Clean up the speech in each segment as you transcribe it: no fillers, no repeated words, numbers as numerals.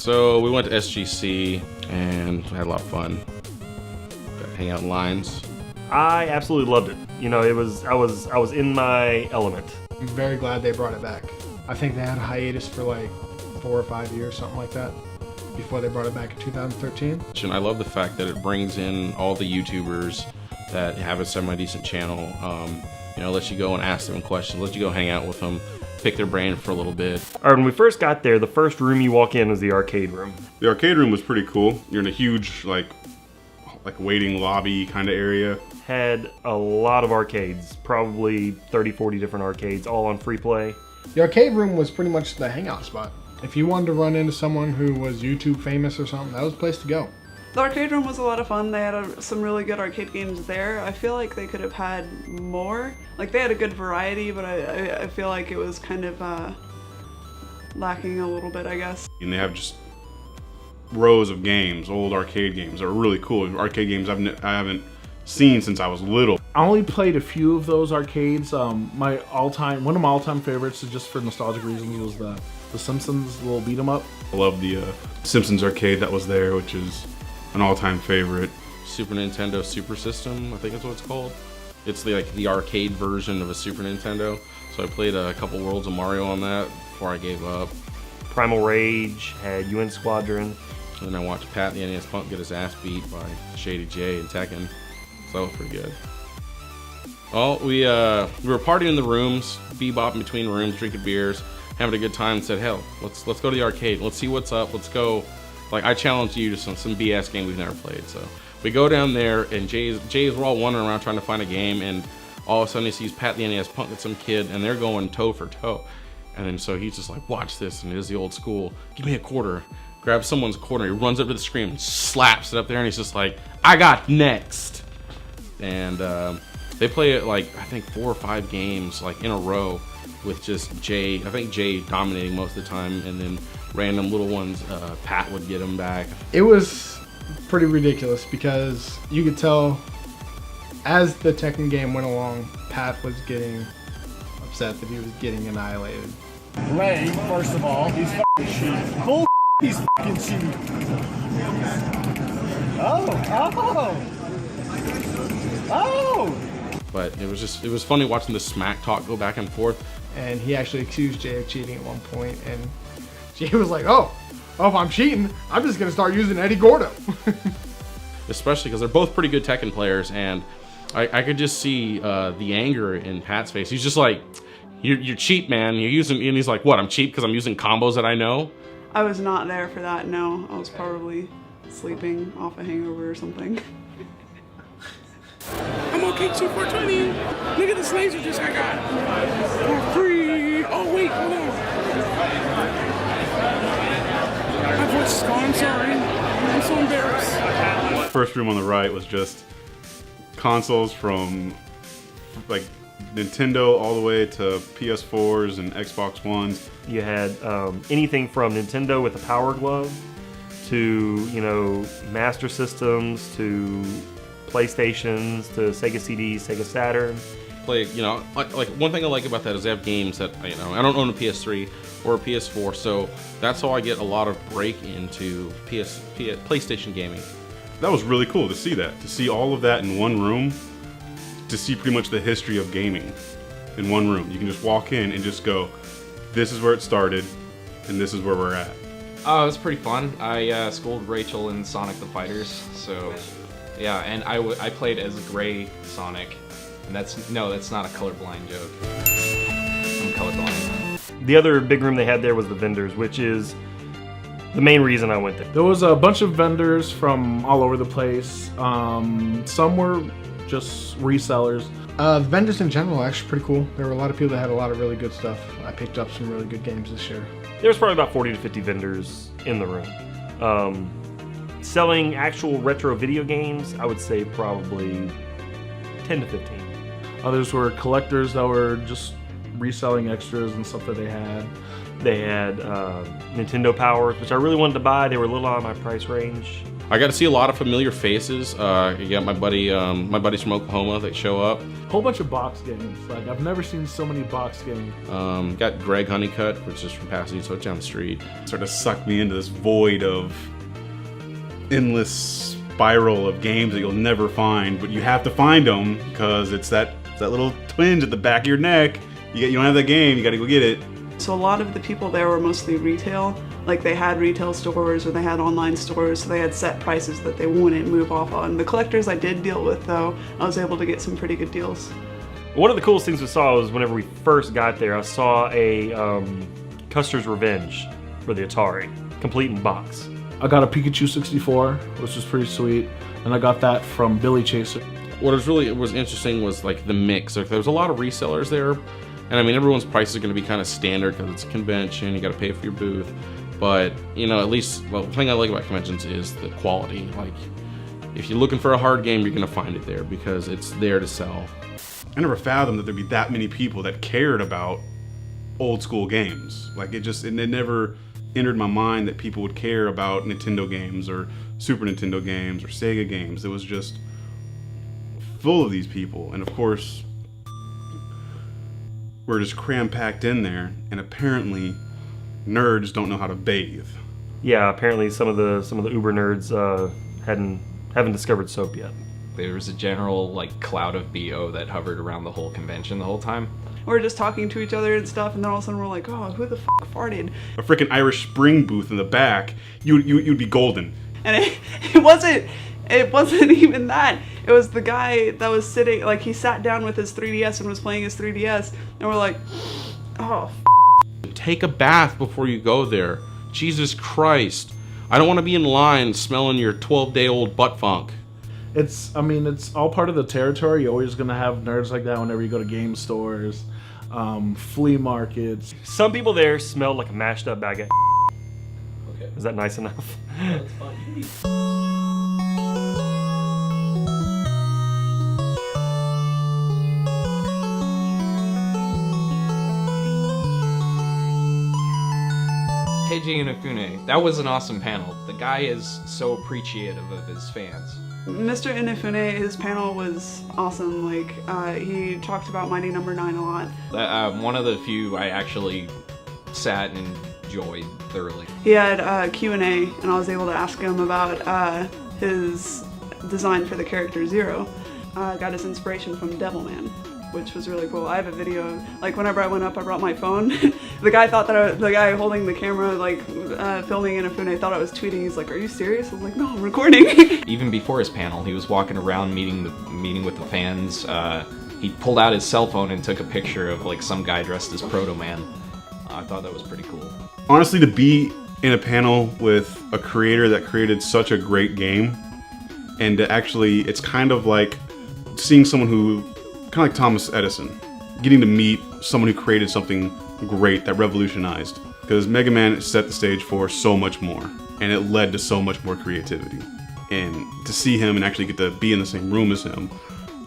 So we went to SGC and had a lot of fun. Got to hang out in lines. I absolutely loved it. You know, I was in my element. I'm very glad they brought it back. I think they had a hiatus for like 4 or 5 years, something like that, before they brought it back in 2013. And I love the fact that it brings in all the YouTubers that have a semi-decent channel. You know, lets you go and ask them questions, let you go hang out with them, pick their brain for a little bit. All right, when we first got there, the first room you walk in was the arcade room. The arcade room was pretty cool. You're in a huge like waiting lobby kind of area. Had a lot of arcades, probably 30, 40 different arcades, all on free play. The arcade room was pretty much the hangout spot. If you wanted to run into someone who was YouTube famous or something, that was the place to go. The arcade room was a lot of fun. They had some really good arcade games there. I feel like they could have had more. Like, they had a good variety, but I feel like it was kind of lacking a little bit, I guess. And they have just rows of games, old arcade games that are really cool. Arcade games I haven't seen since I was little. I only played a few of those arcades. One of my all-time favorites, just for nostalgic reasons, was the Simpsons little beat 'em up. I love the Simpsons arcade that was there, which is an all-time favorite. Super Nintendo Super System, I think that's what it's called. It's the arcade version of a Super Nintendo. So I played a couple Worlds of Mario on that before I gave up. Primal Rage, had UN Squadron. And then I watched Pat the NES Punk get his ass beat by Shady J and Tekken. So that was pretty good. Well, we were partying in the rooms, bebopping between rooms, drinking beers, having a good time, and said, hell, let's go to the arcade. Let's see what's up. Let's go. Like, I challenged you to some BS game we've never played. So we go down there, and we're all wandering around trying to find a game, and all of a sudden he sees Pat the NES Punk with some kid, and they're going toe for toe. And then so he's just like, watch this, and it is the old school. Give me a quarter. Grabs someone's quarter. He runs up to the screen, and slaps it up there, and he's just like, I got next. And they play it like, I think 4 or 5 games like in a row with just Jay. I think Jay dominating most of the time, and then random little ones, Pat would get him back. It was pretty ridiculous because you could tell as the Tekken game went along, Pat was getting upset that he was getting annihilated. Ray, first of all, he's f***ing cheating. Bull, he's f***ing cheating. Oh! But it was funny watching the smack talk go back and forth. And he actually accused Jay of cheating at one point, and Jay was like, oh, if I'm cheating, I'm just gonna start using Eddie Gordo. Especially because they're both pretty good Tekken players, and I could just see the anger in Pat's face. He's just like, you're cheap, man. You're using, and he's like, what, I'm cheap because I'm using combos that I know? I was not there for that, no. I was probably sleeping off a hangover or something. I'm okay, 2420. Look at this laser disc I got. For free. Oh, wait, hold on. My voice is gone, I'm sorry. I'm so embarrassed. First room on the right was just consoles from like Nintendo all the way to PS4s and Xbox Ones. You had anything from Nintendo with a Power Glove to, you know, Master Systems to PlayStations to Sega CDs, Sega Saturn. Play, you know, like one thing I like about that is they have games that, you know, I don't own a PS3 or a PS4, so that's how I get a lot of break into PlayStation gaming. That was really cool to see that, to see all of that in one room, to see pretty much the history of gaming in one room. You can just walk in and just go, this is where it started, and this is where we're at. Oh, it was pretty fun. I schooled Rachel in Sonic the Fighters, so yeah, and I played as Gray Sonic, and that's not a colorblind joke. I'm colorblind. The other big room they had there was the vendors, which is the main reason I went there. There was a bunch of vendors from all over the place. Some were just resellers. Vendors in general are actually pretty cool. There were a lot of people that had a lot of really good stuff. I picked up some really good games this year. There was probably about 40 to 50 vendors in the room. Selling actual retro video games, I would say probably 10 to 15. Others were collectors that were just reselling extras and stuff that they had. They had Nintendo Powers, which I really wanted to buy. They were a little out of my price range. I got to see a lot of familiar faces. You got my buddies from Oklahoma that show up. Whole bunch of box games. Like, I've never seen so many box games. Got Greg Honeycutt, which is from Pasadena, so it's down the street. Sort of sucked me into this void of endless spiral of games that you'll never find, but you have to find them because it's that little twinge at the back of your neck. You don't have that game, you got to go get it. So a lot of the people there were mostly retail. Like they had retail stores or they had online stores, so they had set prices that they wouldn't move off on. The collectors I did deal with, though, I was able to get some pretty good deals. One of the coolest things we saw was whenever we first got there, I saw a Custer's Revenge for the Atari, complete in box. I got a Pikachu 64, which was pretty sweet, and I got that from Billy Chaser. What was interesting was like the mix. Like there was a lot of resellers there, and I mean everyone's prices are going to be kind of standard because it's a convention. You got to pay for your booth, but you know at least the thing I like about conventions is the quality. Like if you're looking for a hard game, you're going to find it there because it's there to sell. I never fathomed that there'd be that many people that cared about old school games. Like it never entered my mind that people would care about Nintendo games or Super Nintendo games or Sega games. It was just full of these people, and of course we're just cram-packed in there, and apparently nerds don't know how to bathe. Yeah, apparently some of the Uber nerds haven't discovered soap yet. There was a general like cloud of BO that hovered around the whole convention the whole time. We're just talking to each other and stuff, and then all of a sudden we're like, oh, who the f*** farted? A freaking Irish Spring booth in the back, you'd be golden. And it wasn't even that. It was the guy that was sitting, like he sat down with his 3DS and was playing his 3DS, and we're like, oh, Take a bath before you go there. Jesus Christ. I don't want to be in line smelling your 12-day-old butt funk. It's all part of the territory. You're always gonna have nerds like that whenever you go to game stores, flea markets. Some people there smelled like a mashed up bag of Okay. Is that nice enough? That's fine. Keiji Inafune, that was an awesome panel. The guy is so appreciative of his fans. Mr. Inafune, his panel was awesome. Like, he talked about Mighty No. 9 a lot. One of the few I actually sat and enjoyed thoroughly. He had Q&A, and I was able to ask him about his design for the character Zero. Got his inspiration from Devilman, which was really cool. I have a video, like whenever I went up, I brought my phone. The guy thought that the guy holding the camera, like filming Inafune, thought I was tweeting. He's like, "Are you serious?" I was like, "No, I'm recording." Even before his panel, he was walking around meeting with the fans. He pulled out his cell phone and took a picture of like some guy dressed as Proto Man. I thought that was pretty cool. Honestly, to be in a panel with a creator that created such a great game, and to actually, it's kind of like seeing someone who, kind of like Thomas Edison, getting to meet someone who created something great that revolutionized. Because Mega Man set the stage for so much more, and it led to so much more creativity. And to see him and actually get to be in the same room as him,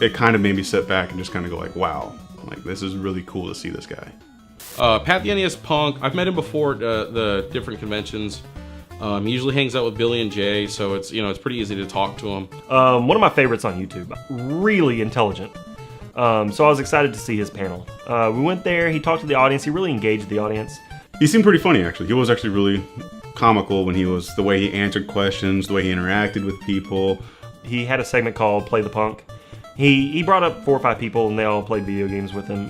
it kind of made me sit back and just kind of go like, wow, like this is really cool to see this guy. Pat the NES Punk, I've met him before at the different conventions. He usually hangs out with Billy and Jay, so it's pretty easy to talk to him. One of my favorites on YouTube. Really intelligent. So I was excited to see his panel. We went there, he talked to the audience, he really engaged the audience. He seemed pretty funny, actually. He was actually really comical when the way he answered questions, the way he interacted with people. He had a segment called Play the Punk. He brought up 4 or 5 people, and they all played video games with him.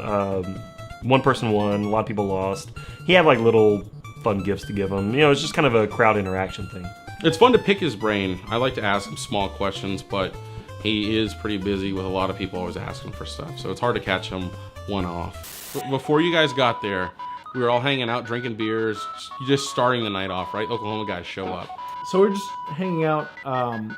One person won, a lot of people lost. He had like little fun gifts to give them. It's just kind of a crowd interaction thing. It's fun to pick his brain. I like to ask him small questions, but he is pretty busy with a lot of people always asking for stuff, so it's hard to catch him one-off. Before you guys got there, we were all hanging out, drinking beers, just starting the night off, right? Oklahoma guys show up. So we're just hanging out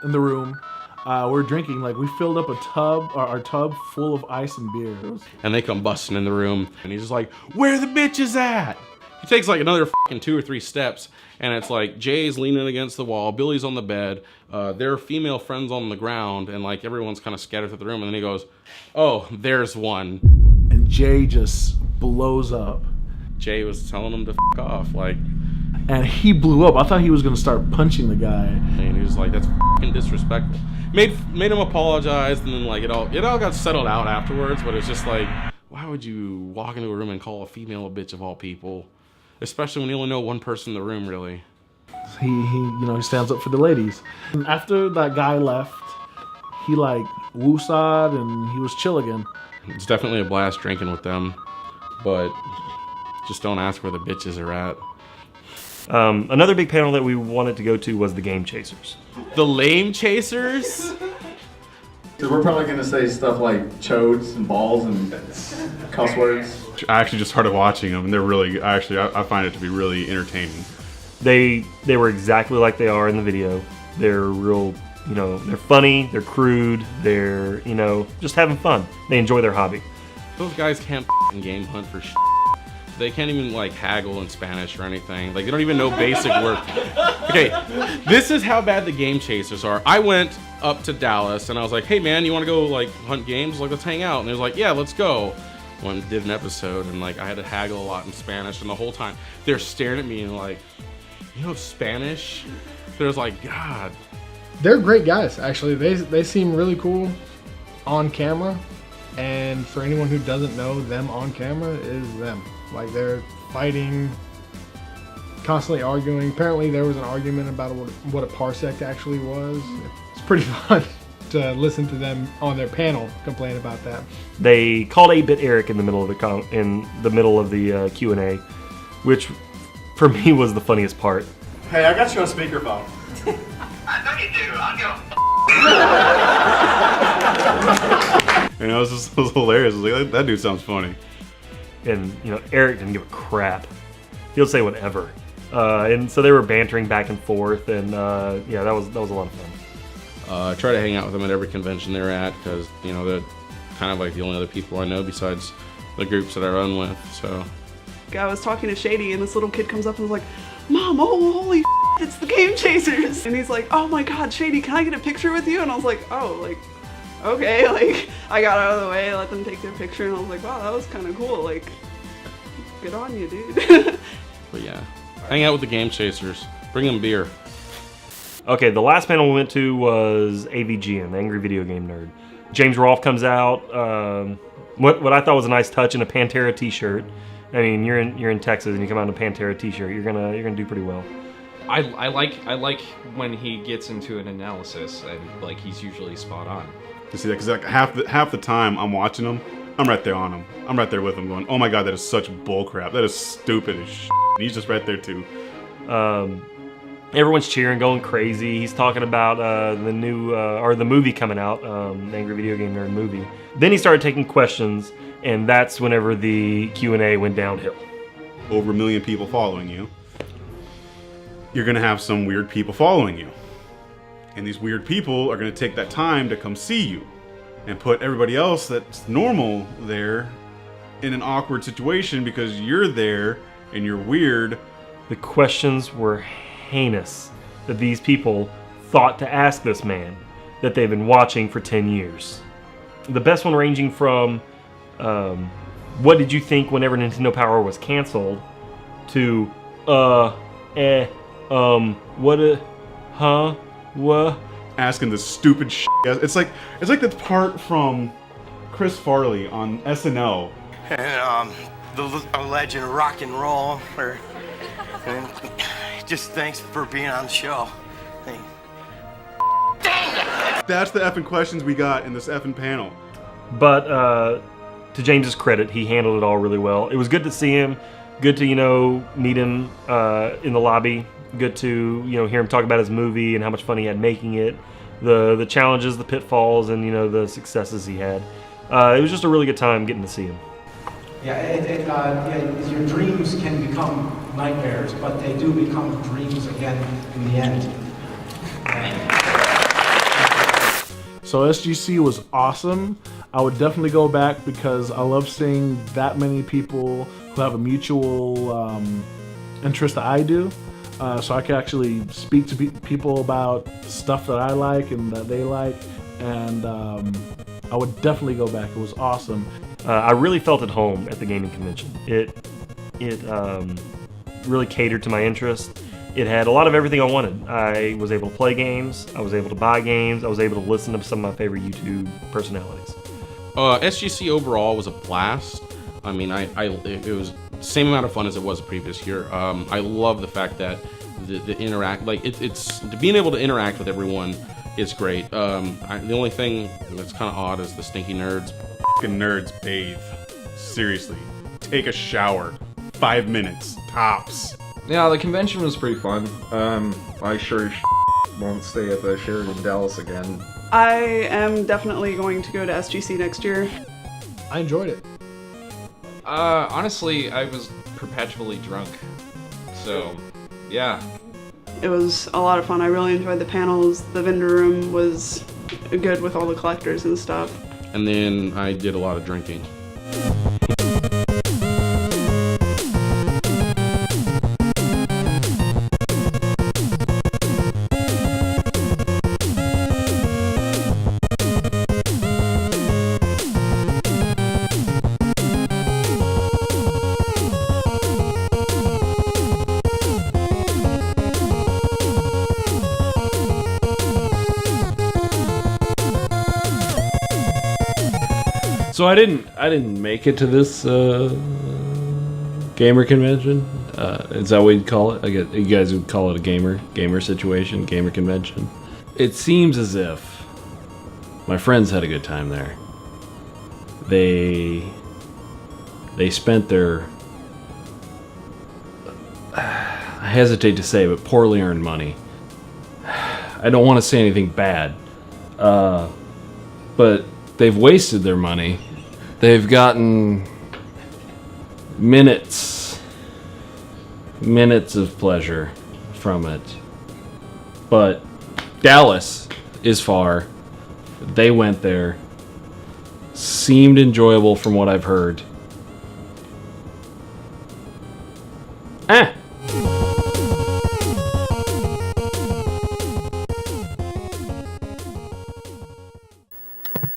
in the room. We're drinking, like we filled up our tub full of ice and beer. And they come busting in the room, and he's just like, "Where the bitches at?" He takes like another fucking 2 or 3 steps, and it's like Jay's leaning against the wall, Billy's on the bed, their female friends on the ground, and like everyone's kind of scattered through the room, and then he goes, "Oh, there's one." And Jay just blows up. Jay was telling him to off, like, And he blew up. I thought he was gonna start punching the guy. and he was like, that's fucking disrespectful. Made him apologize, and then like it all got settled out afterwards. But it's just like, why would you walk into a room and call a female a bitch of all people, especially when you only know one person in the room, really? He stands up for the ladies. And after that guy left, he like woosawed and he was chill again. It's definitely a blast drinking with them, but just don't ask where the bitches are at. Another big panel that we wanted to go to was the Game Chasers. The lame chasers? Because we're probably going to say stuff like chodes and balls and cuss words. I actually just started watching them, and they're really, I find it to be really entertaining. They were exactly like they are in the video. They're real, they're funny, they're crude, they're, just having fun. They enjoy their hobby. Those guys can't game hunt for shit. They can't even like haggle in Spanish or anything. Like they don't even know basic words. Okay, this is how bad the Game Chasers are. I went up to Dallas and I was like, hey man, you want to go like hunt games? Like let's hang out. And they was like, yeah, let's go. When did an episode and like I had to haggle a lot in Spanish, and the whole time they're staring at me and like, Spanish? There's like, God. They're great guys, actually. They seem really cool on camera, and for anyone who doesn't know them on camera, is them. Like they're fighting, constantly arguing. Apparently there was an argument about what a parsec actually was. It's pretty fun to listen to them on their panel complain about that. They called 8-Bit Eric in the middle of the Q&A, which for me was the funniest part. Hey, I got you on speakerphone. I know you do. I'll go. And it was hilarious. I was like, that dude sounds funny. And Eric didn't give a crap. He'll say whatever. And so they were bantering back and forth, and that was a lot of fun. I try to hang out with them at every convention they're at because they're kind of like the only other people I know besides the groups that I run with. So I was talking to Shady, and this little kid comes up and was like, Mom, oh holy it's the Game Chasers. And he's like, oh my god, Shady, can I get a picture with you? And I was like, oh, like, okay. Like, I got out of the way, let them take their picture, and I was like, wow, that was kind of cool. Like, good on you, dude. But yeah, hang out with the Game Chasers. Bring them beer. Okay, the last panel we went to was AVGN, the Angry Video Game Nerd. James Rolfe comes out. What I thought was a nice touch in a Pantera T-shirt. I mean, you're in Texas and you come out in a Pantera T-shirt. You're gonna do pretty well. I like when he gets into an analysis, and like he's usually spot on. You see that? Because like half the time I'm watching him, I'm right there on him. I'm right there with him, going, "Oh my god, that is such bullcrap. That is stupid as shit." And he's just right there too. Everyone's cheering, going crazy. He's talking about the new or the movie coming out, the Angry Video Game Nerd movie. Then he started taking questions, and that's whenever the Q&A went downhill. Over 1 million people following you. You're gonna have some weird people following you, and these weird people are gonna take that time to come see you, and put everybody else that's normal there in an awkward situation because you're there and you're weird. The questions were heinous that these people thought to ask this man that they've been watching for 10 years. The best one ranging from what did you think whenever Nintendo Power was canceled to what? Asking this stupid shit. It's like the part from Chris Farley on SNL. And the legend of rock and roll. And just thanks for being on the show. That's the effing questions we got in this effing panel. But to James's credit, he handled it all really well. It was good to see him. Good to meet him in the lobby. Good to hear him talk about his movie and how much fun he had making it. The challenges, the pitfalls, and the successes he had. It was just a really good time getting to see him. Yeah, your dreams can become nightmares, but they do become dreams again in the end. So SGC was awesome. I would definitely go back because I love seeing that many people who have a mutual interest that I do. So I can actually speak to people about stuff that I like and that they like. And I would definitely go back. It was awesome. I really felt at home at the gaming convention. It really catered to my interest. It had a lot of everything I wanted. I was able to play games, I was able to buy games, I was able to listen to some of my favorite YouTube personalities. SGC overall was a blast. I mean, it was the same amount of fun as it was the previous year. I love the fact that the interact, like it's being able to interact with everyone is great. The only thing that's kind of odd is the stinky nerds. Fucking nerds bathe. Seriously, take a shower. 5 minutes tops. Yeah, the convention was pretty fun. I sure as won't stay at the Sheraton Dallas again. I am definitely going to go to SGC next year. I enjoyed it. Honestly, I was perpetually drunk. So, yeah. It was a lot of fun. I really enjoyed the panels. The vendor room was good with all the collectors and stuff. And then I did a lot of drinking. So I didn't make it to this gamer convention. Is that what you'd call it? I guess you guys would call it a gamer situation, gamer convention. It seems as if my friends had a good time there. They spent their, I hesitate to say, but poorly earned money. I don't want to say anything bad, but they've wasted their money. They've gotten minutes of pleasure from it. But Dallas is far. They went there. Seemed enjoyable from what I've heard.